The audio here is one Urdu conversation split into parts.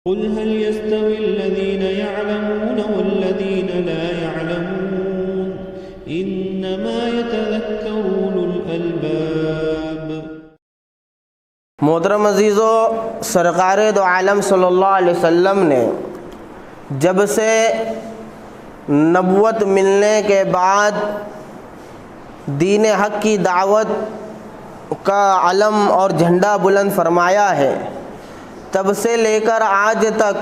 قل هل يستوي الذين يعلمون والذين لا يعلمون انما يتذكر اولو الالباب۔ محترم عزیزو، سرکار دو عالم صلی اللہ علیہ وسلم نے جب سے نبوت ملنے کے بعد دین حق کی دعوت کا علم اور جھنڈا بلند فرمایا ہے، تب سے لے کر آج تک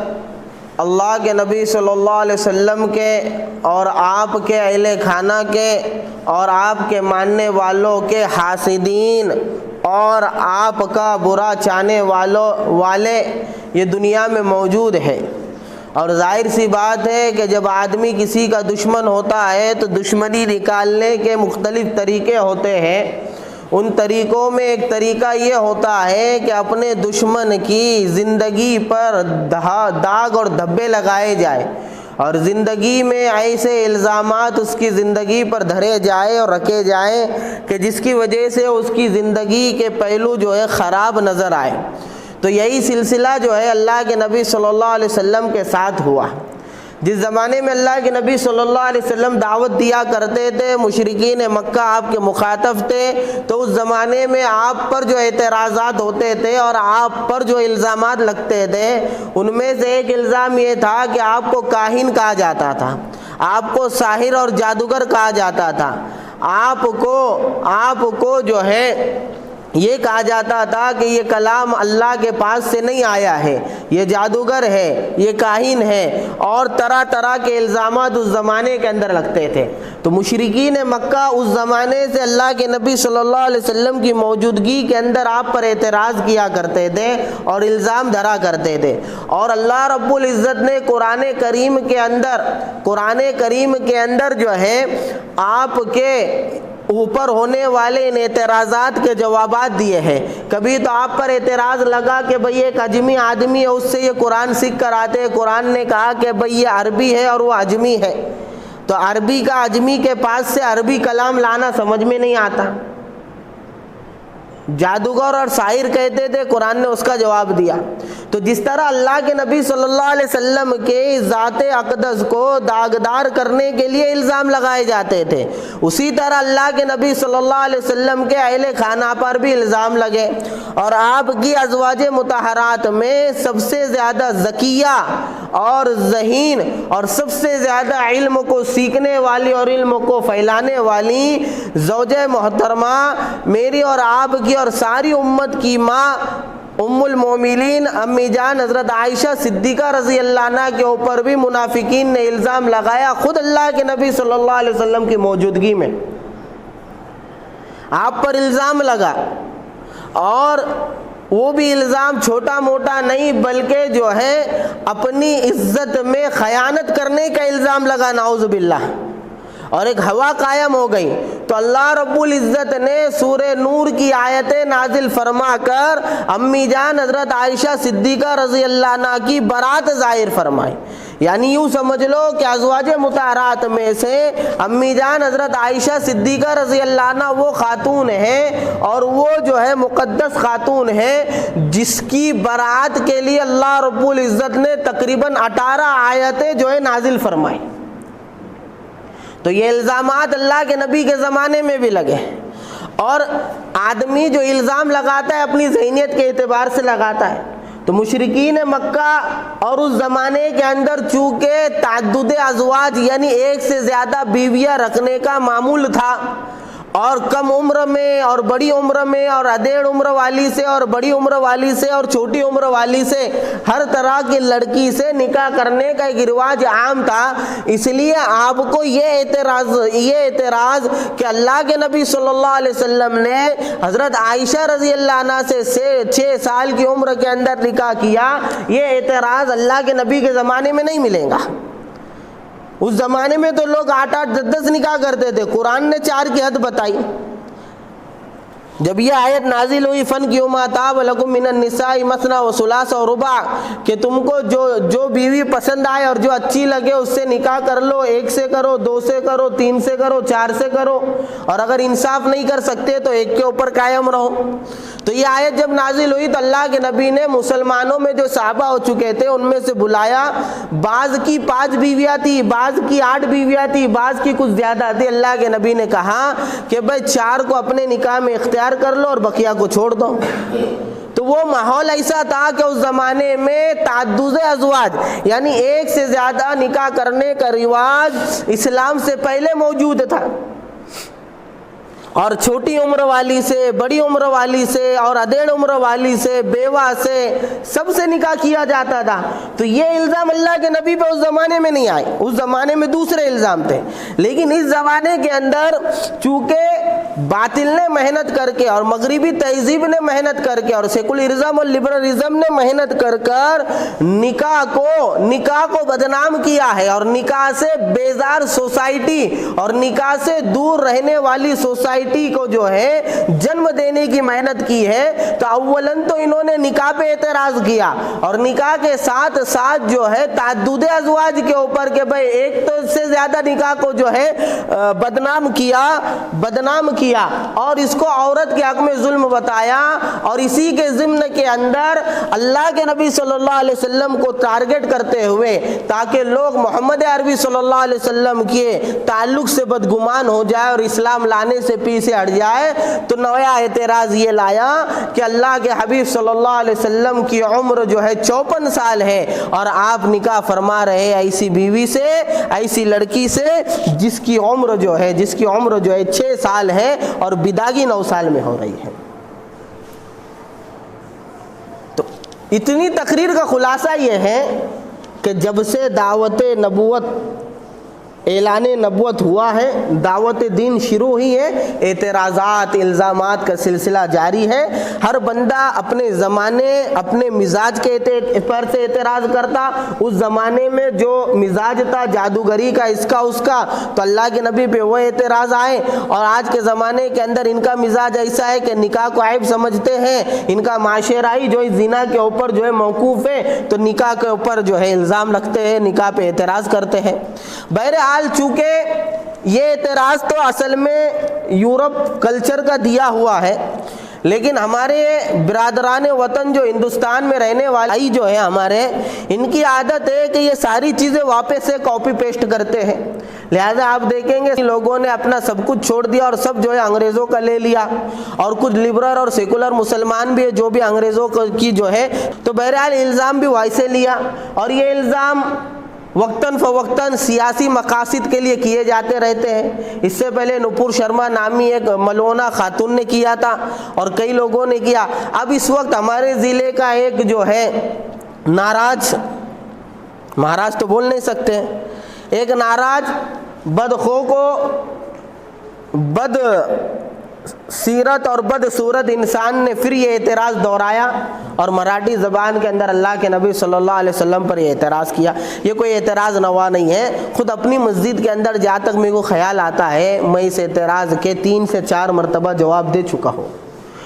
اللہ کے نبی صلی اللہ علیہ وسلم کے اور آپ کے اہل خانہ کے اور آپ کے ماننے والوں کے حاسدین اور آپ کا برا چاہنے والے یہ دنیا میں موجود ہے۔ اور ظاہر سی بات ہے کہ جب آدمی کسی کا دشمن ہوتا ہے تو دشمنی نکالنے کے مختلف طریقے ہوتے ہیں۔ ان طریقوں میں ایک طریقہ یہ ہوتا ہے کہ اپنے دشمن کی زندگی پر داغ اور دھبے لگائے جائے، اور زندگی میں ایسے الزامات اس کی زندگی پر دھرے جائے اور رکھے جائیں کہ جس کی وجہ سے اس کی زندگی کے پہلو جو ہے خراب نظر آئے۔ تو یہی سلسلہ جو ہے اللہ کے نبی صلی اللہ علیہ وسلم کے ساتھ ہوا۔ جس زمانے میں اللہ کے نبی صلی اللہ علیہ وسلم دعوت دیا کرتے تھے، مشرکین مکہ آپ کے مخاطب تھے، تو اس زمانے میں آپ پر جو اعتراضات ہوتے تھے اور آپ پر جو الزامات لگتے تھے، ان میں سے ایک الزام یہ تھا کہ آپ کو کاہن کہا جاتا تھا، آپ کو ساحر اور جادوگر کہا جاتا تھا، آپ کو جو ہے یہ کہا جاتا تھا کہ یہ کلام اللہ کے پاس سے نہیں آیا ہے، یہ جادوگر ہے، یہ کاہن ہے، اور طرح طرح کے الزامات اس زمانے کے اندر لگتے تھے۔ تو مشرکین مکہ اس زمانے سے اللہ کے نبی صلی اللہ علیہ وسلم کی موجودگی کے اندر آپ پر اعتراض کیا کرتے تھے اور الزام دھرا کرتے تھے، اور اللہ رب العزت نے قرآن کریم کے اندر جو ہے آپ کے اوپر ہونے والے ان اعتراضات کے جوابات دیے ہیں۔ کبھی تو آپ پر اعتراض لگا کہ بھئی ایک اجمی آدمی ہے، اس سے یہ قرآن سیکھ کر آتے ہیں، قرآن نے کہا کہ بھئی یہ عربی ہے اور وہ اجمی ہے، تو عربی کا اجمی کے پاس سے عربی کلام لانا سمجھ میں نہیں آتا۔ جادوگر اور ساحر کہتے تھے، قرآن نے اس کا جواب دیا۔ تو جس طرح اللہ کے نبی صلی اللہ علیہ وسلم کے ذات اقدس کو داغدار کرنے کے لیے الزام لگائے جاتے تھے، اسی طرح اللہ کے نبی صلی اللہ علیہ وسلم کے اہل خانہ پر بھی الزام لگے۔ اور آپ کی ازواج مطہرات میں سب سے زیادہ ذکیہ اور ذہین اور سب سے زیادہ علم کو سیکھنے والی اور علم کو پھیلانے والی زوجہ محترمہ میری اور آپ کی اور ساری امت کی ماں ام المومنین امی جان حضرت عائشہ صدیقہ رضی اللہ عنہ کے اوپر بھی منافقین نے الزام لگایا، خود اللہ کے نبی صلی اللہ علیہ وسلم کی موجودگی میں آپ پر الزام لگا، اور وہ بھی الزام چھوٹا موٹا نہیں بلکہ جو ہے اپنی عزت میں خیانت کرنے کا الزام لگا، نعوذ باللہ، اور ایک ہوا قائم ہو گئی۔ تو اللہ رب العزت نے سورہ نور کی آیتیں نازل فرما کر امی جان حضرت عائشہ صدیقہ رضی اللہ عنہ کی برات ظاہر فرمائی۔ یعنی یوں سمجھ لو کہ ازواج مطہرات میں سے امی جان حضرت عائشہ صدیقہ رضی اللہ عنہ وہ خاتون ہیں، اور وہ جو ہے مقدس خاتون ہے جس کی برات کے لیے اللہ رب العزت نے تقریباً 18 آیتیں جو ہے نازل فرمائی۔ تو یہ الزامات اللہ کے نبی کے زمانے میں بھی لگے، اور آدمی جو الزام لگاتا ہے اپنی ذہنیت کے اعتبار سے لگاتا ہے۔ تو مشرکین مکہ اور اس زمانے کے اندر چونکہ تعدد ازواج یعنی ایک سے زیادہ بیویاں رکھنے کا معمول تھا، اور کم عمر میں اور بڑی عمر میں اور ادھیڑ عمر والی سے اور بڑی عمر والی سے اور چھوٹی عمر والی سے ہر طرح کی لڑکی سے نکاح کرنے کا ایک رواج عام تھا، اس لیے آپ کو یہ اعتراض کہ اللہ کے نبی صلی اللہ علیہ وسلم نے حضرت عائشہ رضی اللہ عنہ سے 6 سال کی عمر کے اندر نکاح کیا، یہ اعتراض اللہ کے نبی کے زمانے میں نہیں ملے گا۔ اس زمانے میں تو لوگ 8-8 10-10 نکاح کرتے تھے، قرآن نے 4 کی حد بتائی۔ جب یہ آیت نازل ہوئی فَانْكِحُوا مَا طَابَ لَكُم مِّنَ النِّسَاءِ مَثْنَىٰ وَثُلَاثَ وَرُبَاع، کہ تم کو جو بیوی پسند آئے اور جو اچھی لگے اس سے نکاح کر لو، 1 سے کرو، 2 سے کرو، 3 سے کرو، 4 سے کرو، اور اگر انصاف نہیں کر سکتے تو ایک کے اوپر قائم رہو۔ تو یہ آیت جب نازل ہوئی تو اللہ کے نبی نے مسلمانوں میں جو صحابہ ہو چکے تھے ان میں سے بلایا، بعض کی 5 بیویاں تھی، بعض کی 8 بیویاں تھی، بعض کی کچھ زیادہ تھی۔ اللہ کے نبی نے کہا کہ بھائی 4 کو اپنے نکاح میں اختیار کر لو اور بقیہ کو چھوڑ دو۔ تو وہ ماحول ایسا تھا کہ اس زمانے میں تعدد ازواج یعنی 1 سے زیادہ نکاح کرنے کا رواج اسلام سے پہلے موجود تھا، اور چھوٹی عمر والی سے، بڑی عمر والی سے، اور ادھیڑ عمر والی سے، بیوہ سے، سب سے نکاح کیا جاتا تھا۔ تو یہ الزام اللہ کے نبی پہ اس زمانے میں نہیں آئے، اس زمانے میں دوسرے الزام تھے۔ لیکن اس زمانے کے اندر چونکہ باطل نے محنت کر کے اور مغربی تہذیب نے محنت کر کے اور سیکولرزم اور لبرلزم نے محنت کر کر نکاح کو بدنام کیا ہے، اور نکاح سے بیزار سوسائٹی اور نکاح سے دور رہنے والی سوسائٹی کو جو ہے جنم دینے کی محنت کی ہے۔ تو اولاً تو انہوں نے نکاح پہ اعتراض کیا، اور نکاح کے ساتھ ساتھ جو ہے تعدد ازواج کے اوپر کہ بھئی 1 تو سے زیادہ نکاح کو جو ہے بدنام کیا اور اس کو عورت کے حق میں ظلم بتایا، اور اسی کے ضمن کے اندر اللہ کے نبی صلی اللہ علیہ وسلم کو ٹارگٹ کرتے ہوئے تاکہ لوگ محمد عربی صلی اللہ علیہ وسلم کے تعلق سے بدگمان ہو جائے اور اسلام لانے سے پیچھے ہٹ جائے، تو نیا اعتراض یہ لایا کہ اللہ کے حبیب صلی اللہ علیہ وسلم کی عمر جو ہے 54 سال ہے، اور آپ نکاح فرما رہے ایسی بیوی سے، ایسی لڑکی سے جس کی عمر جو ہے 6 سال ہے اور بداگی 9 سال میں ہو رہی ہے۔ تو اتنی تقریر کا خلاصہ یہ ہے کہ جب سے دعوت نبوت اعلان نبوت ہوا ہے، دعوت دین شروع ہوئی ہے، اعتراضات الزامات کا سلسلہ جاری ہے۔ ہر بندہ اپنے زمانے اپنے مزاج کے اعتبار سے اعتراض کرتا۔ اس زمانے میں جو مزاج تھا جادوگری کا، اس کا تو اللہ کے نبی پہ وہ اعتراض آئے، اور آج کے زمانے کے اندر ان کا مزاج ایسا ہے کہ نکاح کو عیب سمجھتے ہیں، ان کا معاشرہ جو زنا کے اوپر جو ہے موقوف ہے، تو نکاح کے اوپر جو ہے الزام لگتے ہیں، نکاح پہ اعتراض کرتے ہیں۔ بہرحال چونکہ یہ اعتراض تو اصل میں یورپ کلچر کا دیا ہوا ہے، لیکن ہمارے برادران وطن جو ہندوستان میں رہنے والے جو ہیں ہمارے، ان کی عادت ہے کہ یہ ساری چیزیں واپس سے کاپی پیسٹ کرتے ہیں۔ لہذا آپ دیکھیں گے لوگوں نے اپنا سب کچھ چھوڑ دیا اور سب جو ہے انگریزوں کا لے لیا، اور کچھ لبرل اور سیکولر مسلمان بھی ہے جو بھی انگریزوں کی جو ہے، تو بہرحال الزام بھی ویسے لیا، اور یہ الزام وقتاً فوقتاً سیاسی مقاصد کے لیے کیے جاتے رہتے ہیں۔ اس سے پہلے نپور شرما نامی ایک ملونہ خاتون نے کیا تھا، اور کئی لوگوں نے کیا۔ اب اس وقت ہمارے ضلع کا ایک جو ہے ناراض، مہاراج تو بول نہیں سکتے، ایک ناراض بدخو کو بد سیرت اور بد صورت انسان نے پھر یہ اعتراض دہرایا، اور مراٹھی زبان کے اندر اللہ کے نبی صلی اللہ علیہ وسلم پر یہ اعتراض کیا۔ یہ کوئی اعتراض نوا نہیں ہے، خود اپنی مسجد کے اندر جہاں تک میرے کو خیال آتا ہے میں اس اعتراض کے 3 سے 4 مرتبہ جواب دے چکا ہوں،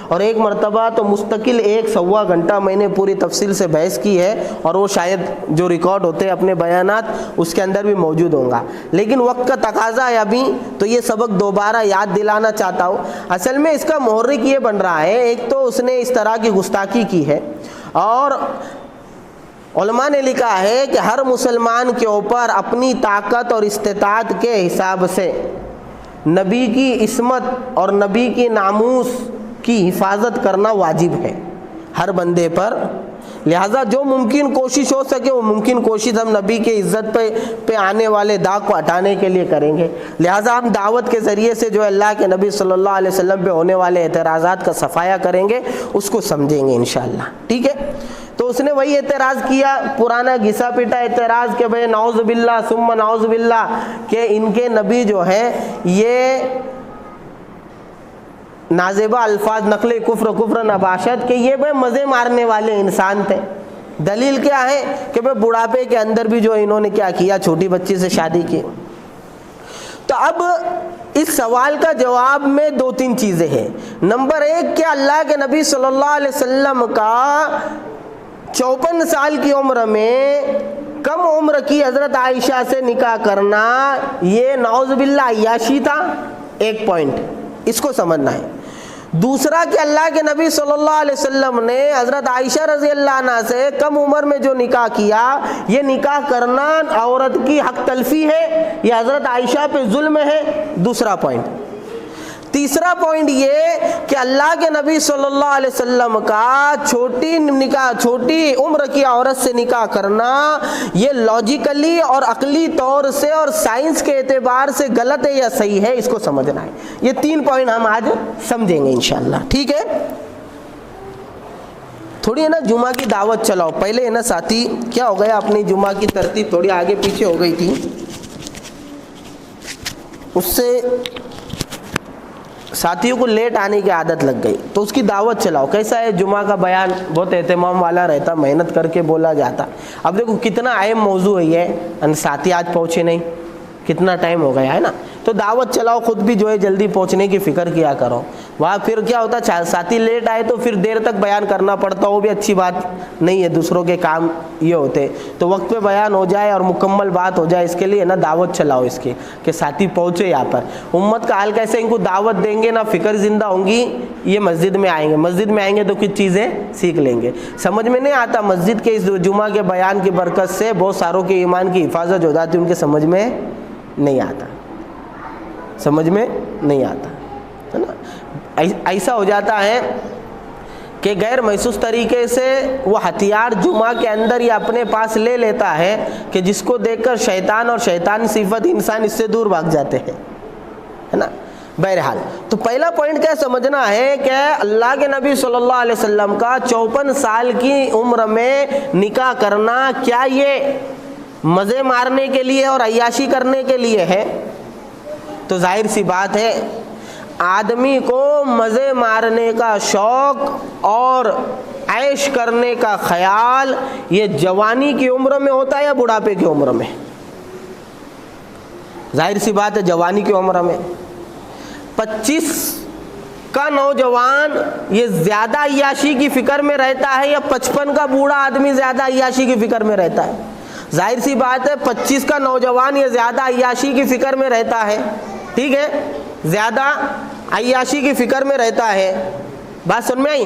اور ایک مرتبہ تو مستقل 1-1.25 گھنٹہ میں نے پوری تفصیل سے بحث کی ہے، اور وہ شاید جو ریکارڈ ہوتے ہیں اپنے بیانات اس کے اندر بھی موجود ہوں گا، لیکن وقت کا تقاضا ہے ابھی تو یہ سبق دوبارہ یاد دلانا چاہتا ہوں۔ اصل میں اس کا محرک یہ بن رہا ہے، ایک تو اس نے اس طرح کی گستاخی کی ہے، اور علماء نے لکھا ہے کہ ہر مسلمان کے اوپر اپنی طاقت اور استطاعت کے حساب سے نبی کی عصمت اور نبی کی ناموس کی حفاظت کرنا واجب ہے ہر بندے پر۔ لہٰذا جو ممکن کوشش ہو سکے وہ ممکن کوشش ہم نبی کے عزت پہ آنے والے داغ کو ہٹانے کے لیے کریں گے۔ لہٰذا ہم دعوت کے ذریعے سے جو اللہ کے نبی صلی اللہ علیہ وسلم پہ ہونے والے اعتراضات کا صفایا کریں گے، اس کو سمجھیں گے انشاءاللہ، ٹھیک ہے۔ تو اس نے وہی اعتراض کیا، پرانا گھسا پیٹا اعتراض کہ بھئی نعوذ باللہ ثم نعوذ باللہ کہ ان کے نبی جو ہیں یہ نازیبہ الفاظ نقل کفر نباشت کہ یہ بھئی مزے مارنے والے انسان تھے۔ دلیل کیا ہے کہ بھئی بڑھاپے کے اندر بھی جو انہوں نے کیا کیا، چھوٹی بچی سے شادی کی۔ تو اب اس سوال کا جواب میں 2-3 چیزیں ہیں۔ نمبر 1 کہ اللہ کے نبی صلی اللہ علیہ وسلم کا 54 سال کی عمر میں کم عمر کی حضرت عائشہ سے نکاح کرنا یہ نعوذ باللہ عیاشی تھا، ایک پوائنٹ اس کو سمجھنا ہے۔ دوسرا کہ اللہ کے نبی صلی اللہ علیہ وسلم نے حضرت عائشہ رضی اللہ عنہ سے کم عمر میں جو نکاح کیا، یہ نکاح کرنا عورت کی حق تلفی ہے یا حضرت عائشہ پہ ظلم ہے، دوسرا پوائنٹ۔ تیسرا پوائنٹ یہ کہ اللہ کے نبی صلی اللہ علیہ وسلم کا چھوٹی عمر کی عورت سے نکاح کرنا یہ لاجیکلی اور عقلی طور سے اور سائنس کے اعتبار سے غلط ہے یا صحیح ہے، اس کو سمجھنا ہے۔ یہ 3 پوائنٹ ہم آج سمجھیں گے انشاءاللہ، ٹھیک ہے؟ تھوڑی ہے نا جمعہ کی دعوت چلاؤ، پہلے ہے نا ساتھی کیا ہو گیا، اپنی جمعہ کی ترتیب تھوڑی آگے پیچھے ہو گئی تھی، اس سے ساتھیوں کو لیٹ آنے کی عادت لگ گئی، تو اس کی دعوت چلاؤ۔ کیسا ہے جمعہ کا بیان، بہت اہتمام والا رہتا، محنت کر کے بولا جاتا۔ اب دیکھو کتنا اہم موضوع ہے یہ، ساتھی آج پہنچے نہیں، کتنا ٹائم ہو گیا ہے نا، تو دعوت چلاؤ، خود بھی جو ہے جلدی پہنچنے کی فکر کیا کرو۔ وہاں پھر کیا ہوتا ہے ساتھی لیٹ آئے تو پھر دیر تک بیان کرنا پڑتا، وہ بھی اچھی بات نہیں ہے، دوسروں کے کام یہ ہوتے، تو وقت پہ بیان ہو جائے اور مکمل بات ہو جائے، اس کے لیے نا دعوت چلاؤ اس کی کہ ساتھی پہنچے یہاں پر۔ امت کا حال کیسے، ان کو دعوت دیں گے نا فکر زندہ ہوں گی، یہ مسجد میں آئیں گے تو کچھ چیزیں سیکھ لیں گے۔ سمجھ میں نہیں آتا مسجد کے اس جمعہ کے بیان کی برکت سے بہت ساروں کے ایمان کی حفاظت ہو جاتی، ان کے سمجھ میں نہیں آتا، سمجھ میں نہیں آتا ہے نا۔ ایسا ہو جاتا ہے کہ غیر محسوس طریقے سے وہ ہتھیار جمعہ کے اندر یہ اپنے پاس لے لیتا ہے کہ جس کو دیکھ کر شیطان اور شیطانی صفت انسان اس سے دور بھاگ جاتے ہیں، ہے نا۔ بہرحال تو پہلا پوائنٹ کیا سمجھنا ہے کہ اللہ کے نبی صلی اللہ علیہ وسلم کا 54 سال کی عمر میں نکاح کرنا کیا یہ مزے مارنے کے لیے اور عیاشی کرنے کے لیے ہے؟ تو ظاہر سی بات ہے آدمی کو مزے مارنے کا شوق اور عیش کرنے کا خیال یہ جوانی کی عمر میں ہوتا ہے یا بڑھاپے کی عمر میں؟ ظاہر سی بات ہے جوانی کی عمر میں۔ 25 کا نوجوان یہ زیادہ عیاشی کی فکر میں رہتا ہے یا 55 کا بوڑھا آدمی زیادہ عیاشی کی فکر میں رہتا ہے؟ ظاہر سی بات ہے 25 کا نوجوان یہ زیادہ عیاشی کی فکر میں رہتا ہے، ٹھیک ہے، زیادہ عیاشی کی فکر میں رہتا ہے۔ بات سن میں آئی؟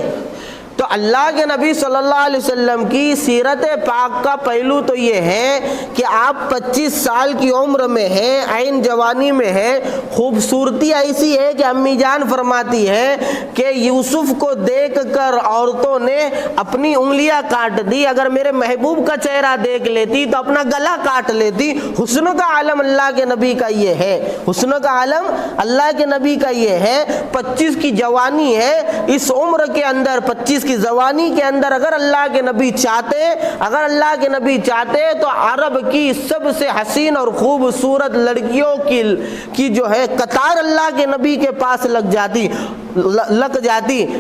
تو اللہ کے نبی صلی اللہ علیہ وسلم کی سیرت پاک کا پہلو تو یہ ہے کہ آپ 25 سال کی عمر میں ہیں، عین جوانی میں ہیں، خوبصورتی ایسی ہے کہ امی جان فرماتی ہے کہ یوسف کو دیکھ کر عورتوں نے اپنی انگلیاں کاٹ دی، اگر میرے محبوب کا چہرہ دیکھ لیتی تو اپنا گلا کاٹ لیتی۔ حسن کا عالم اللہ کے نبی کا یہ ہے، حسن کا عالم اللہ کے نبی کا یہ ہے۔ 25 کی جوانی ہے، اس عمر کے اندر 25 کی جوانی کے اندر اگر اللہ کے نبی چاہتے تو عرب کی سب سے حسین اور خوبصورت لڑکیوں کی جو ہے قطار اللہ کے نبی کے پاس لگ جاتی،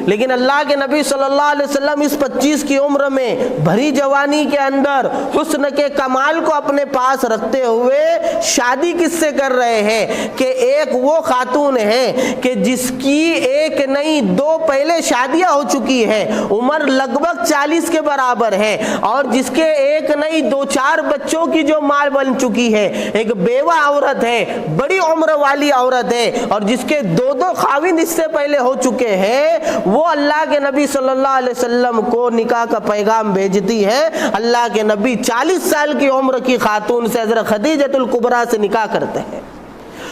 لیکن اللہ کے نبی صلی اللہ علیہ وسلم اس 25 کی عمر میں بھری جوانی کے اندر حسن کے کمال کو اپنے پاس رکھتے ہوئے شادی کس سے کر رہے ہیں کہ ایک وہ خاتون ہے کہ جس کی ایک نہیں 2 پہلے شادیاں ہو چکی ہیں، عمر لگ بھگ 40 کے برابر ہے، اور جس کے ایک نہیں 2-4 بچوں کی جو ماں بن چکی ہے، ایک بیوہ عورت ہے، بڑی عمر والی عورت ہے، اور جس کے 2 خاوند اس سے پہلے ہو چکے ہیں، وہ اللہ کے نبی صلی اللہ علیہ وسلم کو نکاح کا پیغام بھیجتی ہے۔ اللہ کے نبی 40 سال کی عمر کی خاتون سے حضرت خدیجۃ الکبریٰ سے نکاح کرتے ہیں۔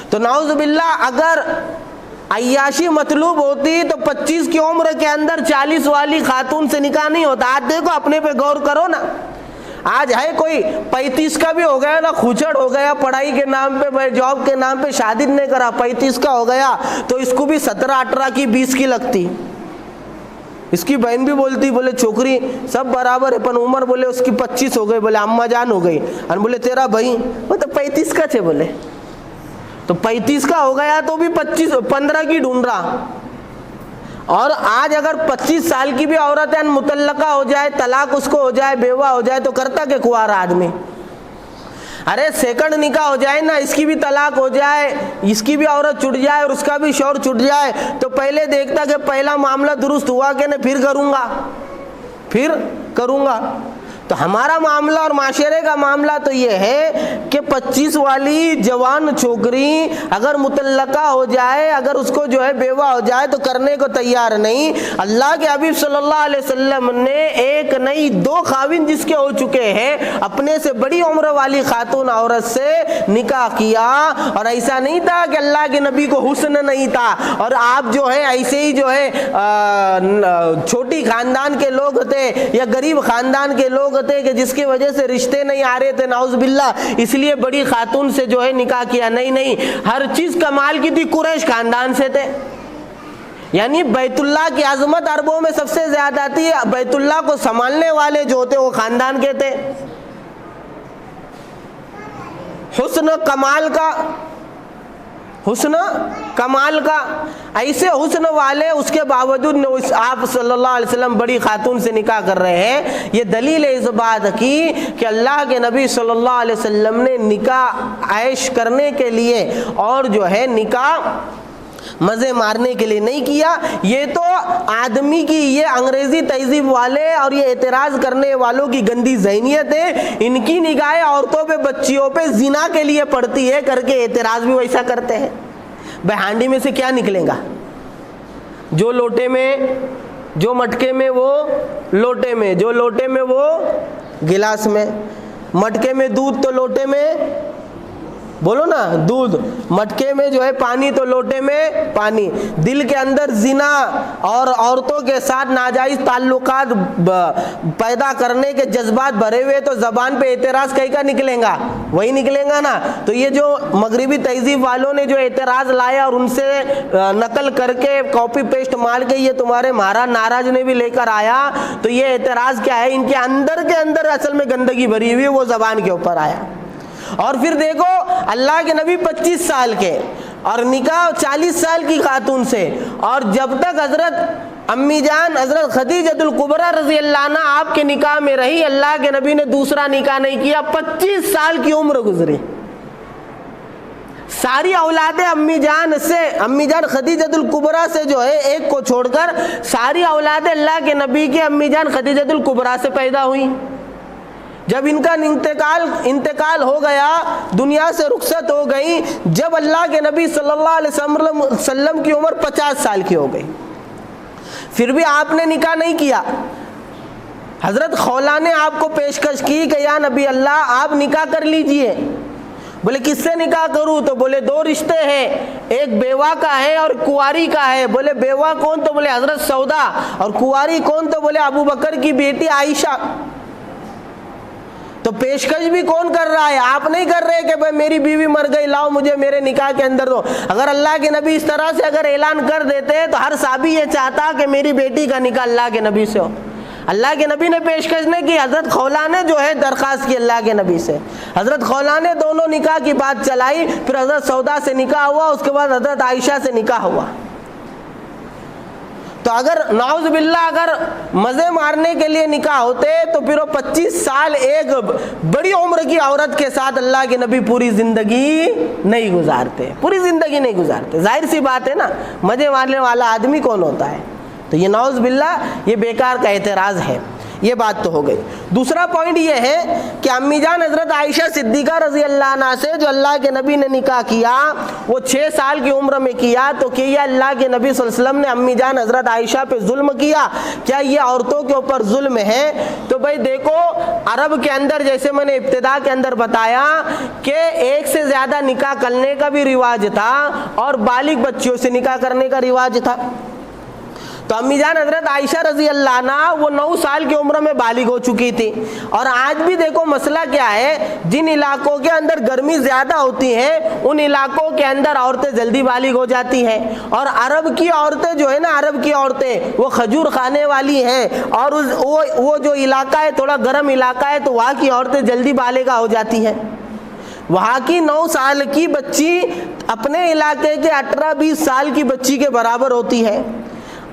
تو نعوذ باللہ اگر عیاشی مطلوب ہوتی تو 25 کی عمر کے اندر 40 والی خاتون سے نکاح نہیں ہوتا۔ آج دیکھو اپنے پہ غور کرو نا، آج ہے کوئی 35 کا بھی ہو گیا نا، کھچڑ ہو گیا، پڑھائی کے نام پہ جاب کے نام پہ شادی نہیں کرا، 35 کا ہو گیا تو اس کو بھی 17-18 کی 20 کی لگتی۔ اس کی بہن بھی بولتی، بولے چھوکری سب برابر ہے پن عمر بولے اس کی 25 ہو گئی، بولے اماں جان ہو گئی، اور بولے تیرا بھائی وہ تو 35 کا تھے، بولے تو 35 کا ہو گیا تو بھی 15 کی ڈھونڈ رہا۔ اور آج اگر 25 سال کی بھی عورت ہے مطلقہ ہو جائے، طلاق اس کو ہو جائے، بیوہ ہو جائے، تو کرتا کہ کنوارا آدمی۔ ارے سیکنڈ نکاح ہو جائے نا، اس کی بھی طلاق ہو جائے، اس کی بھی عورت چھٹ جائے اور اس کا بھی شوہر چھٹ جائے، تو پہلے دیکھتا کہ پہلا معاملہ درست ہوا کہ نہیں، پھر کروں گا۔ تو ہمارا معاملہ اور معاشرے کا معاملہ تو یہ ہے کہ 25 والی جوان چھوکری اگر مطلقہ ہو جائے، اگر اس کو جو ہے بیوہ ہو جائے تو کرنے کو تیار نہیں۔ اللہ کے حبیب صلی اللہ علیہ وسلم نے ایک نہیں 2 خاوند جس کے ہو چکے ہیں، اپنے سے بڑی عمر والی خاتون عورت سے نکاح کیا، اور ایسا نہیں تھا کہ اللہ کے نبی کو حسن نہیں تھا اور آپ جو ہے ایسے ہی جو ہے چھوٹی خاندان کے لوگ تھے یا غریب خاندان کے لوگ تھے کہ جس کی وجہ سے رشتے نہیں آ رہے تھے، نعوذ باللہ، اس لیے بڑی خاتون سے جو ہے نکاح کیا۔ نہیں، ہر چیز کمال کی تھی، قریش خاندان سے تھے، یعنی بیت اللہ کی عظمت عربوں میں سب سے زیادہ تھی، بیت اللہ کو سنبھالنے والے جو تھے وہ خاندان کے تھے۔ حسن کمال کا ایسے حسن والے، اس کے باوجود آپ صلی اللہ علیہ وسلم بڑی خاتون سے نکاح کر رہے ہیں۔ یہ دلیل ہے اس بات کی کہ اللہ کے نبی صلی اللہ علیہ وسلم نے نکاح عیش کرنے کے لیے اور جو ہے نکاح مزے مارنے کے لیے نہیں کیا۔ یہ تو آدمی کی، یہ انگریزی تہذیب والے اور یہ اعتراض کرنے والوں کی گندی ذہنیت ہے، ان کی نگاہیں عورتوں پہ، بچیوں پہ زنا کے لیے پڑتی ہے کر کے اعتراض بھی ویسا کرتے ہیں۔ بھائی ہانڈی میں سے کیا نکلے گا؟ جو لوٹے میں، جو مٹکے میں وہ لوٹے میں، جو لوٹے میں وہ گلاس میں، مٹکے میں دودھ تو لوٹے میں، بولو نا، دودھ، مٹکے میں جو ہے پانی تو لوٹے میں پانی۔ دل کے اندر زنا اور عورتوں کے ساتھ ناجائز تعلقات پیدا کرنے کے جذبات بھرے ہوئے، تو زبان پہ اعتراض کہیں کا نکلے گا؟ وہی نکلے گا نا۔ تو یہ جو مغربی تہذیب والوں نے جو اعتراض لایا اور ان سے نقل کر کے کاپی پیسٹ مار کے یہ تمہارے مہاراج ناراج نے بھی لے کر آیا، تو یہ اعتراض کیا ہے؟ ان کے اندر اصل میں گندگی بھری ہوئی، وہ زبان کے اوپر آیا۔ اور پھر دیکھو اللہ کے نبی 25 سال کے اور نکاح 40 سال کی خاتون سے، اور جب تک حضرت امی جان حضرت خدیجہ الکبریٰ رضی اللہ عنہ آپ کے نکاح میں رہی، اللہ کے نبی نے دوسرا نکاح نہیں کیا۔ 25 سال کی عمر گزری، ساری اولادیں امی جان خدیجہ الکبریٰ سے جو ہے ایک کو چھوڑ کر ساری اولادیں اللہ کے نبی کے امی جان خدیجہ الکبریٰ سے پیدا ہوئی۔ جب ان کا انتقال ہو گیا، دنیا سے رخصت ہو گئی، جب اللہ کے نبی صلی اللہ علیہ وسلم کی عمر 50 سال کی ہو گئی، پھر بھی آپ نے نکاح نہیں کیا۔ حضرت خولہ نے آپ کو پیشکش کی کہ یا نبی اللہ آپ نکاح کر لیجئے۔ بولے کس سے نکاح کروں؟ تو بولے 2 رشتے ہیں، ایک بیوہ کا ہے اور کنواری کا ہے۔ بولے بیوہ کون؟ تو بولے حضرت سودا، اور کنواری کون؟ تو بولے ابو بکر کی بیٹی عائشہ۔ تو پیشکش بھی کون کر رہا ہے؟ آپ نہیں کر رہے کہ بھائی میری بیوی مر گئی، لاؤ مجھے میرے نکاح کے اندر دو۔ اگر اللہ کے نبی اس طرح سے اگر اعلان کر دیتے تو ہر صحابی یہ چاہتا کہ میری بیٹی کا نکاح اللہ کے نبی سے ہو۔ اللہ کے نبی نے پیشکش نہیں کی، حضرت خولہ نے جو ہے درخواست کی اللہ کے نبی سے۔ حضرت خولہ نے دونوں نکاح کی بات چلائی، پھر حضرت سودا سے نکاح ہوا، اس کے بعد حضرت عائشہ سے نکاح ہوا۔ تو اگر نعوذ باللہ اگر مزے مارنے کے لیے نکاح ہوتے تو پھر وہ 25 سال ایک بڑی عمر کی عورت کے ساتھ اللہ کے نبی پوری زندگی نہیں گزارتے، ظاہر سی بات ہے نا، مزے مارنے والا آدمی کون ہوتا ہے؟ تو یہ نعوذ باللہ یہ بیکار کا اعتراض ہے۔ یہ بات تو ہو گئی۔ دوسرا پوائنٹ یہ ہے کہ امی جان حضرت عائشہ صدیقہ رضی اللہ عنہ سے جو اللہ کے نبی نے نکاح کیا، وہ 6 سال کی عمر میں کیا، تو کیا اللہ کے نبی صلی اللہ علیہ وسلم نے امی جان حضرت عائشہ پہ ظلم کیا؟ کیا یہ عورتوں کے اوپر ظلم ہے؟ تو بھائی دیکھو، عرب کے اندر جیسے میں نے ابتدا کے اندر بتایا کہ ایک سے زیادہ نکاح کرنے کا بھی رواج تھا اور بالغ بچیوں سے نکاح کرنے کا رواج تھا۔ تو امی جان حضرت عائشہ رضی اللہ عنہ وہ 9 سال کی عمر میں بالغ ہو چکی تھی۔ اور آج بھی دیکھو مسئلہ کیا ہے، جن علاقوں کے اندر گرمی زیادہ ہوتی ہے ان علاقوں کے اندر عورتیں جلدی بالغ ہو جاتی ہیں، اور عرب کی عورتیں جو ہے نا، عرب کی عورتیں وہ کھجور کھانے والی ہیں، اور وہ جو علاقہ ہے تھوڑا گرم علاقہ ہے تو وہاں کی عورتیں جلدی بالغہ ہو جاتی ہیں۔ وہاں کی 9 سال کی بچی اپنے علاقے کے 18-20 سال کی بچی کے برابر ہوتی ہے۔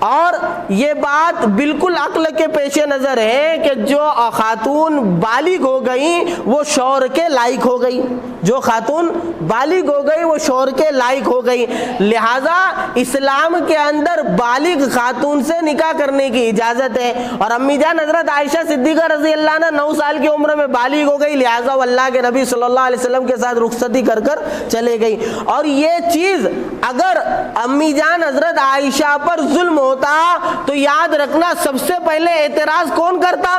اور یہ بات بالکل عقل کے پیش نظر ہے کہ جو خاتون بالغ ہو گئی وہ شوہر کے لائق ہو گئی، جو خاتون بالغ ہو گئی وہ شوہر کے لائق ہو گئی، لہٰذا اسلام کے اندر بالغ خاتون سے نکاح کرنے کی اجازت ہے۔ اور امی جان حضرت عائشہ صدیقہ رضی اللہ عنہ 9 سال کی عمر میں بالغ ہو گئی، لہٰذا وہ اللہ کے نبی صلی اللہ علیہ وسلم کے ساتھ رخصتی کر کر چلے گئی۔ اور یہ چیز اگر امی جان حضرت عائشہ پر ظلم ہوتا تو یاد رکھنا سب سے پہلے اعتراض کون کرتا؟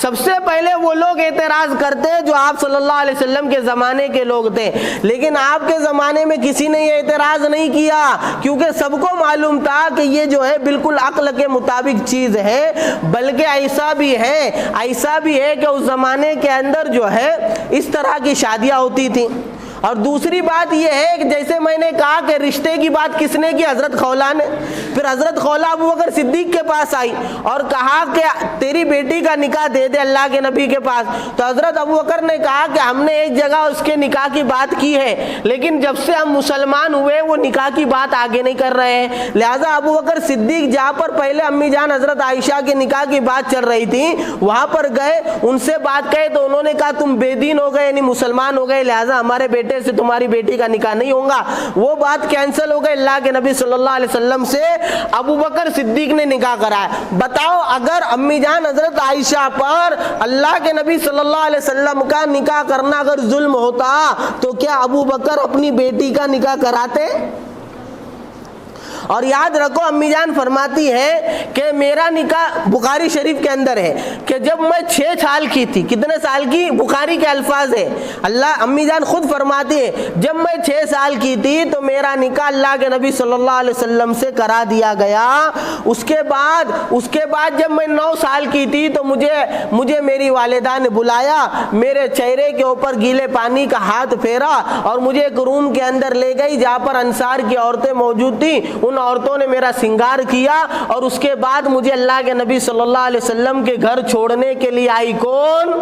سب سے پہلے وہ لوگ اعتراض کرتے جو آپ صلی اللہ علیہ وسلم کے زمانے کے لوگ تھے، لیکن آپ کے زمانے میں کسی نے یہ اعتراض نہیں کیا، کیونکہ سب کو معلوم تھا کہ یہ جو ہے بالکل عقل کے مطابق چیز ہے۔ بلکہ ایسا بھی ہے کہ اس زمانے کے اندر جو ہے اس طرح کی شادیاں ہوتی تھیں۔ اور دوسری بات یہ ہے کہ جیسے میں نے کہا کہ رشتے کی بات کس نے کی؟ حضرت خولہ نے۔ پھر حضرت خولہ ابوبکر صدیق کے پاس آئی اور کہا کہ تیری بیٹی کا نکاح دے دے اللہ کے نبی کے پاس، تو حضرت ابوبکر نے کہا کہ ہم نے ایک جگہ اس کے نکاح کی بات کی ہے، لیکن جب سے ہم مسلمان ہوئے وہ نکاح کی بات آگے نہیں کر رہے ہیں۔ لہٰذا ابوبکر صدیق جہاں پر پہلے امی جان حضرت عائشہ کے نکاح کی بات چل رہی تھی وہاں پر گئے، ان سے بات کہے تو انہوں نے کہا تم بے دین ہو گئے، یعنی مسلمان ہو گئے، لہٰذا ہمارے بیٹے سے تمہاری بیٹی کا نکاح نہیں ہوگا۔ وہ بات کینسل ہو گئی، اللہ کے نبی صلی اللہ علیہ وسلم سے ابوبکر صدیق نے نکاح کرایا۔ بتاؤ اگر امی جان حضرت عائشہ پر اللہ کے نبی صلی اللہ علیہ وسلم کا نکاح کرنا اگر ظلم ہوتا تو کیا ابوبکر اپنی بیٹی کا نکاح کراتے؟ اور یاد رکھو امی جان فرماتی ہے کہ میرا نکاح بخاری شریف کے اندر ہے کہ جب میں 6 سال کی تھی، کتنے سال کی؟ بخاری کے الفاظ ہے، اللہ امی جان خود فرماتی ہے جب میں 6 سال کی تھی تو میرا نکاح اللہ کے نبی صلی اللہ علیہ وسلم سے کرا دیا گیا۔ اس کے بعد جب میں 9 سال کی تھی تو مجھے میری والدہ نے بلایا، میرے چہرے کے اوپر گیلے پانی کا ہاتھ پھیرا اور مجھے ایک روم کے اندر لے گئی جہاں پر انصار کی عورتیں موجود تھیں، ان عورتوں نے میرا سنگار کیا، اور اس کے بعد مجھے اللہ کے نبی صلی اللہ علیہ وسلم کے گھر چھوڑنے کے لیے آئی کون؟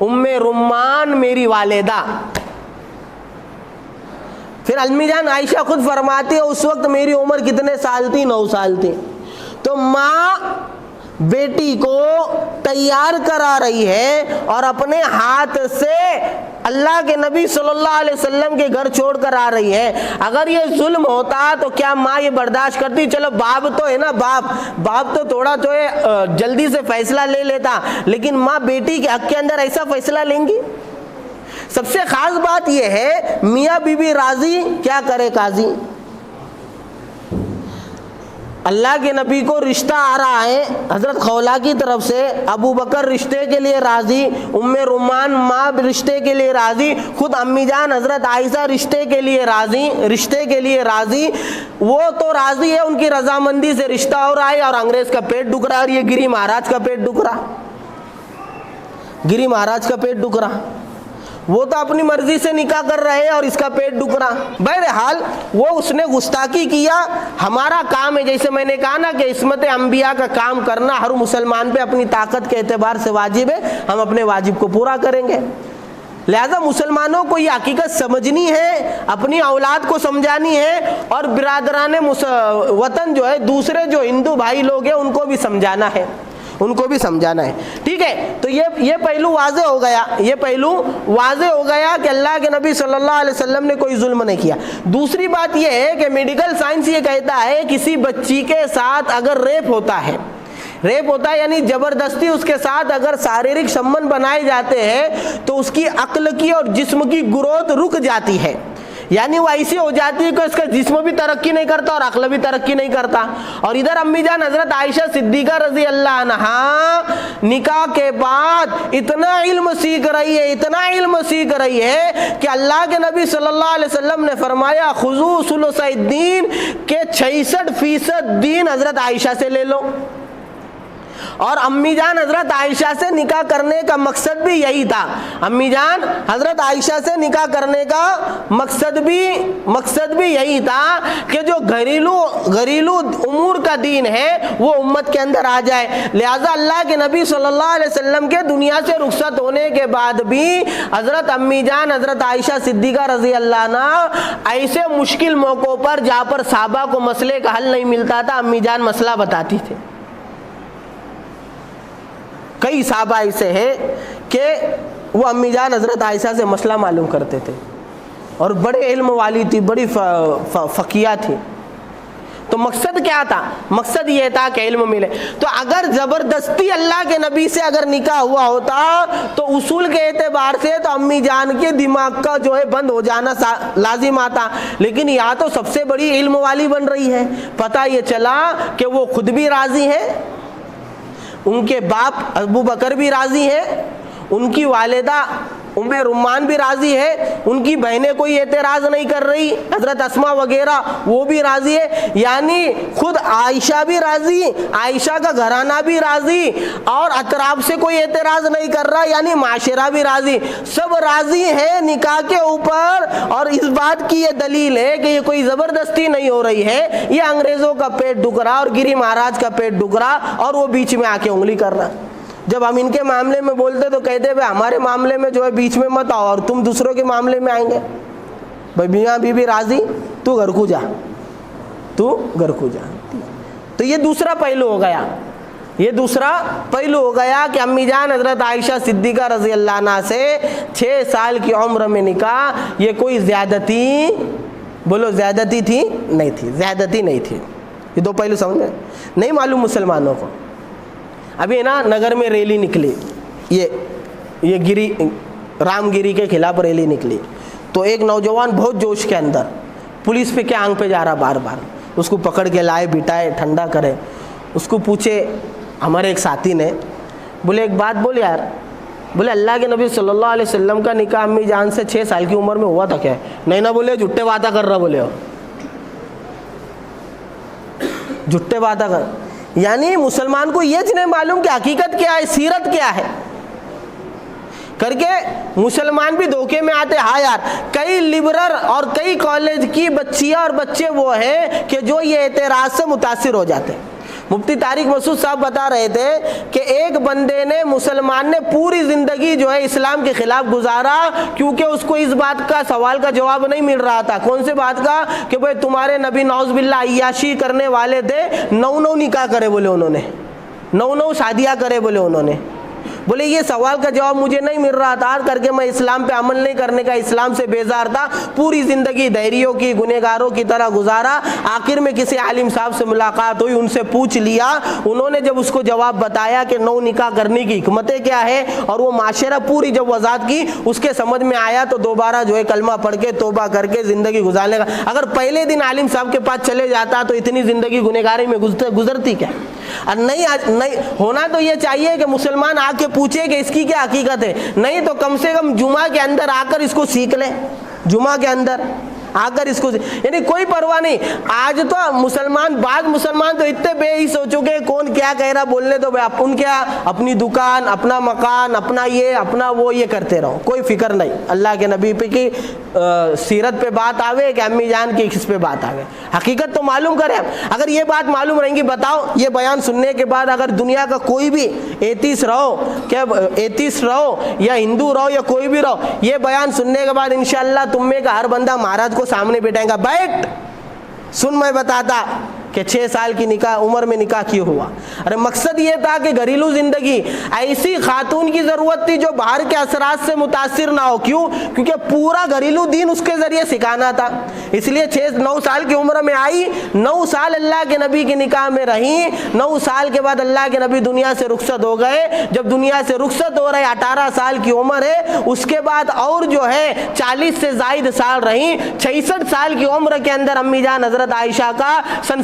ام رمان میری والدہ۔ پھر امی جان عائشہ خود فرماتی ہے اس وقت میری عمر کتنے سال تھی؟ 9 سال تھی۔ تو ماں بیٹی کو تیار کرا رہی ہے اور اپنے ہاتھ سے اللہ کے نبی صلی اللہ علیہ وسلم کے گھر چھوڑ کر آ رہی ہے۔ اگر یہ ظلم ہوتا تو کیا ماں یہ برداشت کرتی؟ چلو باپ تو ہے نا، باپ تو تھوڑا تو جلدی سے فیصلہ لے لیتا، لیکن ماں بیٹی کے حق کے اندر ایسا فیصلہ لیں گی؟ سب سے خاص بات یہ ہے میاں بی بی راضی کیا کرے قاضی۔ اللہ کے نبی کو رشتہ آ رہا ہے حضرت خولہ کی طرف سے، ابو بکر رشتے کے لیے راضی، ام رمان ماں رشتے کے لیے راضی، خود امی جان حضرت عائشہ رشتے کے لیے راضی، وہ تو راضی ہے، ان کی رضامندی سے رشتہ ہو رہا ہے اور انگریز کا پیٹ دکھ رہا ہے، اور یہ گری مہاراج کا پیٹ دکھ رہا، وہ تو اپنی مرضی سے نکاح کر رہے ہیں اور اس کا پیٹ دکھ رہا۔ بہرحال وہ اس نے گستاخی کیا، ہمارا کام ہے جیسے میں نے کہا نا کہ عصمت انبیاء کا کام کرنا ہر مسلمان پہ اپنی طاقت کے اعتبار سے واجب ہے، ہم اپنے واجب کو پورا کریں گے۔ لہذا مسلمانوں کو یہ حقیقت سمجھنی ہے، اپنی اولاد کو سمجھانی ہے، اور برادران وطن جو ہے دوسرے جو ہندو بھائی لوگ ہیں ان کو بھی سمجھانا ہے، ٹھیک ہے۔ تو یہ پہلو واضح ہو گیا کہ اللہ کے نبی صلی اللہ علیہ وسلم نے کوئی ظلم نہیں کیا۔ دوسری بات یہ ہے کہ میڈیکل سائنس یہ کہتا ہے کسی بچی کے ساتھ اگر ریپ ہوتا ہے یعنی زبردستی اس کے ساتھ اگر شاریرک سمبند بنائے جاتے ہیں تو اس کی عقل کی اور جسم کی گروتھ رک جاتی ہے، یعنی وہ ایسی ہو جاتی ہے کہ اس کا جسم بھی ترقی نہیں کرتا اور عقل بھی ترقی نہیں کرتا۔ اور ادھر امی جان حضرت عائشہ صدیقہ رضی اللہ عنہا نکاح کے بعد اتنا علم سیکھ رہی ہے کہ اللہ کے نبی صلی اللہ علیہ وسلم نے فرمایا خذوا ثلث الدین، کہ 66% دین حضرت عائشہ سے لے لو۔ اور امی جان حضرت عائشہ سے نکاح کرنے کا مقصد بھی یہی تھا. امی جان حضرت عائشہ سے نکاح کرنے کا مقصد بھی یہی تھا کہ جو گھریلو امور کا دین ہے وہ امت کے اندر آ جائے. لہذا اللہ کے نبی صلی اللہ علیہ وسلم کے دنیا سے رخصت ہونے کے بعد بھی حضرت امی جان حضرت عائشہ صدیقہ رضی اللہ عنہ ایسے مشکل موقعوں پر جہاں پر صحابہ کو مسئلے کا حل نہیں ملتا تھا امی جان مسئلہ بتاتی تھے. کئی صحابہ ایسے ہیں کہ وہ امی جان حضرت عائشہ سے مسئلہ معلوم کرتے تھے اور بڑے علم والی تھی, بڑی فقیہ تھی. تو مقصد کیا تھا؟ مقصد یہ تھا کہ علم ملے. تو اگر زبردستی اللہ کے نبی سے اگر نکاح ہوا ہوتا تو اصول کے اعتبار سے تو امی جان کے دماغ کا جو ہے بند ہو جانا لازم آتا. لیکن یہاں تو سب سے بڑی علم والی بن رہی ہے. پتہ یہ چلا کہ وہ خود بھی راضی ہے, ان کے باپ ابو بکر بھی راضی ہے, ان کی والدہ ام رمان بھی راضی ہے, ان کی بہنیں کوئی اعتراض نہیں کر رہی, حضرت اسما وغیرہ وہ بھی راضی ہے. یعنی خود عائشہ بھی راضی, عائشہ کا گھرانہ بھی راضی, اور اطراف سے کوئی اعتراض نہیں کر رہا, یعنی معاشرہ بھی راضی. سب راضی ہیں نکاح کے اوپر. اور اس بات کی یہ دلیل ہے کہ یہ کوئی زبردستی نہیں ہو رہی ہے, یہ انگریزوں کا پیٹ دکھ رہا اور گری مہاراج کا پیٹ دکھ رہا اور وہ بیچ میں آ کے انگلی کر رہا. جب ہم ان کے معاملے میں بولتے تو کہتے بھائی ہمارے معاملے میں جو ہے بیچ میں مت آؤ اور تم دوسروں کے معاملے میں آئیں گے. بھائی میاں بیوی راضی, تو گھر کو جا. تو یہ دوسرا پہلو ہو گیا کہ امی جان حضرت عائشہ صدیقہ رضی اللہ عنہ سے 6 سال کی عمر میں نکاح, یہ کوئی زیادتی تھی نہیں تھی. یہ دو پہلو سمجھ میں نہیں معلوم مسلمانوں کو. ابھی نا نگر میں ریلی نکلی, یہ رام گیری کے خلاف ریلی نکلی. تو ایک نوجوان بہت جوش کے اندر پولیس پہ کیا آنکھ پہ جا رہا, بار بار اس کو پکڑ کے لائے, بٹھائے, ٹھنڈا کرے. اس کو پوچھے ہمارے ایک ساتھی نے, بولے ایک بات بول یار, بولے اللہ کے نبی صلی اللہ علیہ وسلم کا نکاح امی جان سے 6 سال کی عمر میں ہوا تھا کیا؟ نہیں نہ بولے جھٹے باتیں کر رہا, بولے جھٹے باتیں کر. یعنی مسلمان کو یہ نہیں معلوم کہ حقیقت کیا ہے, سیرت کیا ہے کر کے مسلمان بھی دھوکے میں آتے. ہاں یار, کئی لبرل اور کئی کالج کی بچیاں اور بچے وہ ہیں کہ جو یہ اعتراض سے متاثر ہو جاتے. مفتی طارق مسعود صاحب بتا رہے تھے کہ ایک بندے نے, مسلمان نے پوری زندگی جو ہے اسلام کے خلاف گزارا کیونکہ اس کو اس بات کا سوال کا جواب نہیں مل رہا تھا. کون سے بات کا؟ کہ بھئی تمہارے نبی نعوذ باللہ عیاشی کرنے والے تھے, 9 نکاح کرے بولے انہوں نے, 9 شادیاں کرے بولے انہوں نے. بولے یہ سوال کا جواب مجھے نہیں مل رہا تھا کر کے میں اسلام پہ عمل نہیں کرنے کا, اسلام سے بیزار تھا. پوری زندگی دہریوں کی, گنہگاروں کی طرح گزارا. آخر میں کسی عالم صاحب سے ملاقات ہوئی, ان سے پوچھ لیا. انہوں نے جب اس کو جواب بتایا کہ 9 نکاح کرنے کی حکمتیں کیا ہے اور وہ معاشرہ پوری جب وضاحت کی, اس کے سمجھ میں آیا تو دوبارہ جو ہے کلمہ پڑھ کے توبہ کر کے زندگی گزارنے کا. اگر پہلے دن عالم صاحب کے پاس چلے جاتا تو اتنی زندگی گنہگاری میں گزرتی کیا؟ اور نہیں ہونا تو یہ چاہیے کہ مسلمان آ کے پوچھے کہ اس کی کیا حقیقت ہے. نہیں تو کم سے کم جمعہ کے اندر آ کر اس کو سیکھ لے, جمعہ کے اندر آ کر اس کو, یعنی کوئی پرواہ نہیں. آج تو بعض مسلمان تو اتنے بے ہی سوچو کہ کون کیا کہہ رہا, بولنے تو ان کیا اپنی دکان, اپنا مکان, اپنا یہ اپنا وہ یہ کرتے رہو, کوئی فکر نہیں. اللہ کے نبی پہ کی سیرت پہ بات آوے کہ امی جان کی کس پہ بات آوے, حقیقت تو معلوم کرے. اگر یہ بات معلوم رہیں گی, بتاؤ یہ بیان سننے کے بعد اگر دنیا کا کوئی بھی ایتھیسٹ رہو یا ہندو رہو یا کوئی بھی رہو, یہ بیان سننے کے بعد انشاءاللہ تم میں کا ہر بندہ مہاراج کو سامنے بیٹھائیں گا, بیٹھ سن میں بتاتا کہ 6 سال کی عمر میں نکاح کیوں ہوا. ارے مقصد یہ تھا کہ گھریلو زندگی ایسی خاتون کی ضرورت تھی جو باہر کے اثرات سے متاثر نہ ہو. کیوں؟ کیونکہ پورا گھریلو دین اس کے ذریعے سکھانا تھا. اس لیے 9 سال کی عمر میں آئی, 9 سال اللہ کے نبی کے نکاح میں رہی. 9 سال کے بعد اللہ کے نبی دنیا سے رخصت ہو گئے. جب دنیا سے رخصت ہو رہے 18 سال کی عمر ہے, اس کے بعد اور جو ہے 40 سے زائد سال رہی. 66 سال کی عمر کے اندر امی جان حضرت عائشہ کا سن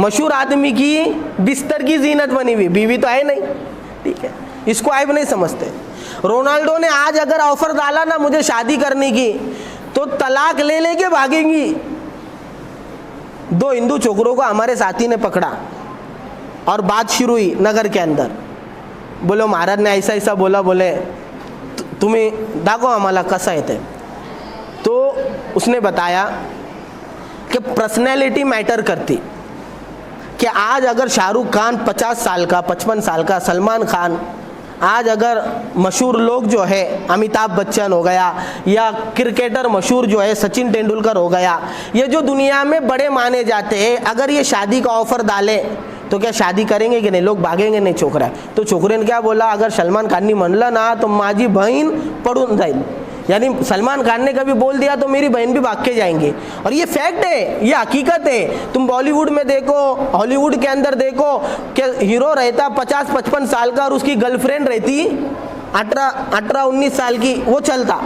مشہور آدمی کی بستر کی زینت بنی ہوئی، بیوی تو ہے نہیں، ٹھیک ہے، اس کو عیب نہیں سمجھتے۔ رونالڈو نے آج اگر آفر ڈالا نا مجھے شادی کرنے کی تو طلاق لے لے کے بھاگیں گی۔ 2 ہندو چھوکروں کو ہمارے ساتھی نے پکڑا اور بات شروع ہوئی نگر کے اندر، بولے مہاراج نے ایسا ایسا بولا، بولے تمہیں داگو ہمارا کسا ہے، تو اس نے بتایا کہ پرسنالٹی میٹر کرتی، کہ آج اگر شاہ رخ خان 50 سال کا 55 سال کا، سلمان خان، آج اگر مشہور لوگ جو ہے امیتابھ بچن ہو گیا، یا کرکٹر مشہور جو ہے سچن تینڈولکر ہو گیا، یہ جو دنیا میں بڑے مانے جاتے ہیں، اگر یہ شادی کا آفر ڈالے تو کیا شادی کریں گے کہ نہیں؟ لوگ بھاگیں گے نہیں چھوکرا۔ تو چھوکرے نے کیا بولا، اگر سلمان خان نے منلا نا تو ماجی بہن پڑھون جائے، یعنی سلمان خان نے کبھی بول دیا تو میری بہن بھی بھاگ کے جائیں گے، اور یہ فیکٹ ہے، یہ حقیقت ہے۔ تم بالی ووڈ میں دیکھو، ہالی ووڈ کے اندر دیکھو کہ ہیرو رہتا 50-55 سال کا اور اس کی گرل فرینڈ رہتی 18-19 سال کی، وہ چلتا۔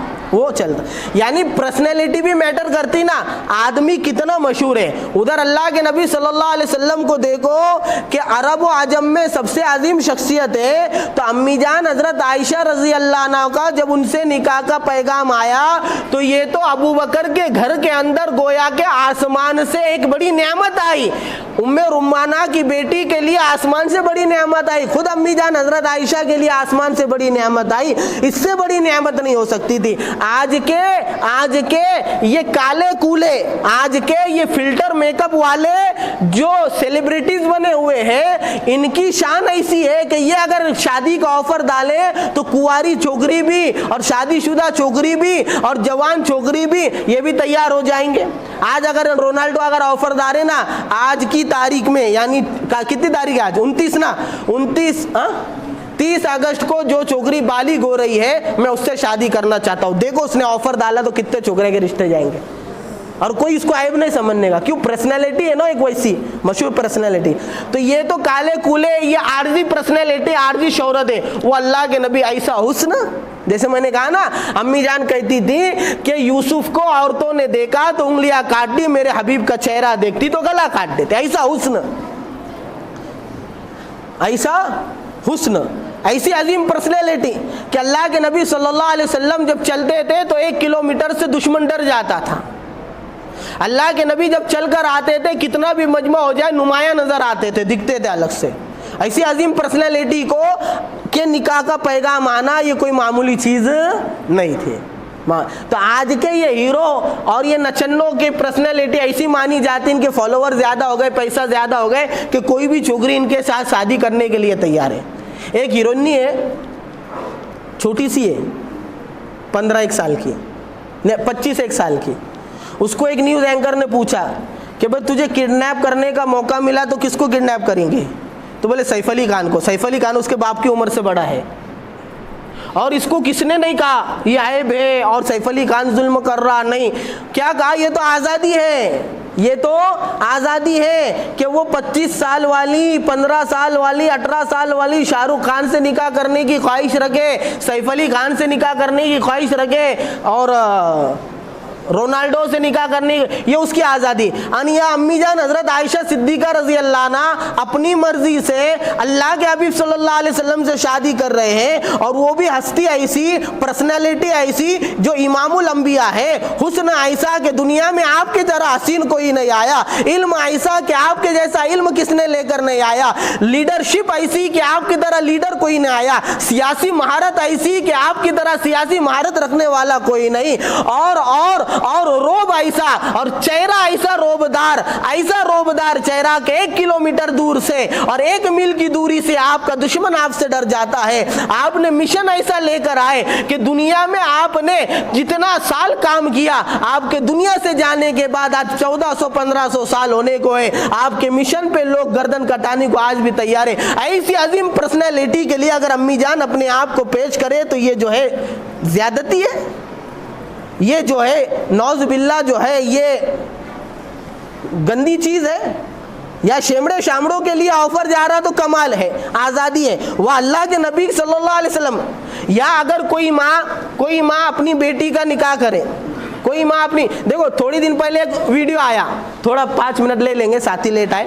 یعنی پرسنالٹی بھی میٹر کرتی نا، آدمی کتنا مشہور ہے۔ ادھر اللہ کے نبی صلی اللہ علیہ وسلم کو دیکھو کہ عرب و عجم میں سب سے عظیم شخصیت ہے، تو امی جان حضرت عائشہ رضی اللہ عنہ کا جب ان سے نکاح کا پیغام آیا تو یہ تو ابو بکر کے گھر کے اندر گویا کہ آسمان سے ایک بڑی نعمت آئی، ام رمانہ کی بیٹی کے لیے آسمان سے بڑی نعمت آئی، خود امی جان حضرت عائشہ کے لیے آسمان سے بڑی نعمت آئی، اس سے بڑی نعمت نہیں ہو سکتی تھی۔ آج کے یہ کالے کولے، آج کے یہ فلٹر میک اپ والے جو سیلیبریٹیز بنے ہوئے ہیں، ان کی شان ایسی ہے کہ یہ اگر شادی کا آفر ڈالے تو کنواری چھوکری بھی اور شادی شدہ چھوکری بھی اور جوان چھوکری بھی یہ بھی تیار ہو جائیں گے۔ آج اگر رونالڈو اگر آفر ڈالے نا، آج کی تاریخ میں، یعنی کتنی تاریخ ہے آج؟ 29 نا، 30 اگست کو جو چھوکری بالغ ہو رہی ہے میں اس سے شادی کرنا چاہتا ہوں، دیکھو اس نے آفر ڈالا تو کتنے چھوکرے کے رشتے جائیں گے، اور کوئی اس کو عیب نہیں سمجھنے گا، کیوں؟ پرسنالٹی ہے نا ایک ویسی مشہور پرسنالٹی۔ تو یہ تو کالے کولے، یہ عارضی پرسنالٹی، عارضی شہرت ہے۔ وہ اللہ کے نبی ایسا حسن، جیسے میں نے کہا نا، امی جان کہتی تھی کہ یوسف کو عورتوں نے دیکھا تو انگلیاں کاٹ دی، میرے حبیب کا چہرہ دیکھتی تو گلا کاٹ دیتے، ایسا حسن، ایسا حسن، ایسی عظیم پرسنالٹی کہ اللہ کے نبی صلی اللہ علیہ وسلم جب چلتے تھے تو 1 کلومیٹر سے دشمن ڈر جاتا تھا۔ اللہ کے نبی جب چل کر آتے تھے کتنا بھی مجمع ہو جائے نمایاں نظر آتے تھے، دکھتے تھے الگ سے۔ ایسی عظیم پرسنالٹی کو کہ نکاح کا پیغام آنا یہ کوئی معمولی چیز نہیں تھی۔ تو آج کے یہ ہیرو اور یہ نچنوں کی پرسنالٹی ایسی مانی جاتی، ان کے فالوور زیادہ ہو گئے، پیسہ زیادہ ہو گئے کہ کوئی بھی چھوکری ان کے ساتھ شادی کرنے کے لیے تیار ہے۔ ایک ہیروئنی ہے، چھوٹی سی ہے، 15 سال کی، 25 سال کی، اس کو ایک نیوز اینکر نے پوچھا کہ بھئی تجھے کڈنیپ کرنے کا موقع ملا تو کس کو کڈنیپ کریں گے؟ تو بولے سیف علی خان کو۔ سیف علی خان اس کے باپ کی عمر سے بڑا ہے، اور اس کو کس نے نہیں کہا یہ عیب ہے اور سیف علی خان ظلم کر رہا، نہیں، کیا کہا یہ تو آزادی ہے، یہ تو آزادی ہے کہ وہ 25 سال والی، 15 سال والی، 18 سال والی شاہ رخ خان سے نکاح کرنے کی خواہش رکھے، سیف علی خان سے نکاح کرنے کی خواہش رکھے، اور رونالڈو سے نکاح کرنے کی، یہ اس کی آزادی۔ انیا امی جان حضرت عائشہ صدیقہ رضی اللہ عنہ اپنی مرضی سے اللہ کے حبیب صلی اللہ علیہ وسلم سے شادی کر رہے ہیں، اور وہ بھی ہستی ایسی، پرسنالٹی ایسی جو امام الانبیاء ہے، حسن ایسا کہ دنیا میں آپ کی طرح حسین کوئی نہیں آیا، علم ایسا کہ آپ کے جیسا علم کس نے لے کر نہیں آیا، لیڈرشپ ایسی کہ آپ کی طرح لیڈر کوئی نہیں آیا، سیاسی مہارت ایسی کہ آپ کی طرح سیاسی مہارت رکھنے والا کوئی نہیں، اور روب ایسا، اور چہرہ ایسا روبدار چہرہ کہ 1 کلومیٹر دور سے اور 1 میل کی دوری سے آپ کا دشمن آپ سے ڈر جاتا ہے۔ آپ نے مشن ایسا لے کر آئے کہ دنیا میں آپ نے جتنا سال کام کیا، آپ کے دنیا سے جانے کے بعد آج 1400-1500 سال ہونے کو ہے، آپ کے مشن پہ لوگ گردن کٹانے کو آج بھی تیار ہے۔ ایسی عظیم پرسنالٹی کے لیے اگر امی جان اپنے آپ کو پیش کرے تو یہ جو ہے زیادتی ہے، یہ جو ہے نعوذ باللہ جو ہے یہ گندی چیز ہے۔ یا شیمڑے شامڑوں کے لیے آفر جا رہا تو کمال ہے، آزادی ہے۔ وہ اللہ کے نبی صلی اللہ علیہ وسلم، یا اگر کوئی ماں اپنی بیٹی کا نکاح کرے، کوئی ماں اپنی، دیکھو تھوڑی دن پہلے ایک ویڈیو آیا، تھوڑا 5 منٹ لے لیں گے، ساتھی لیٹ آئے،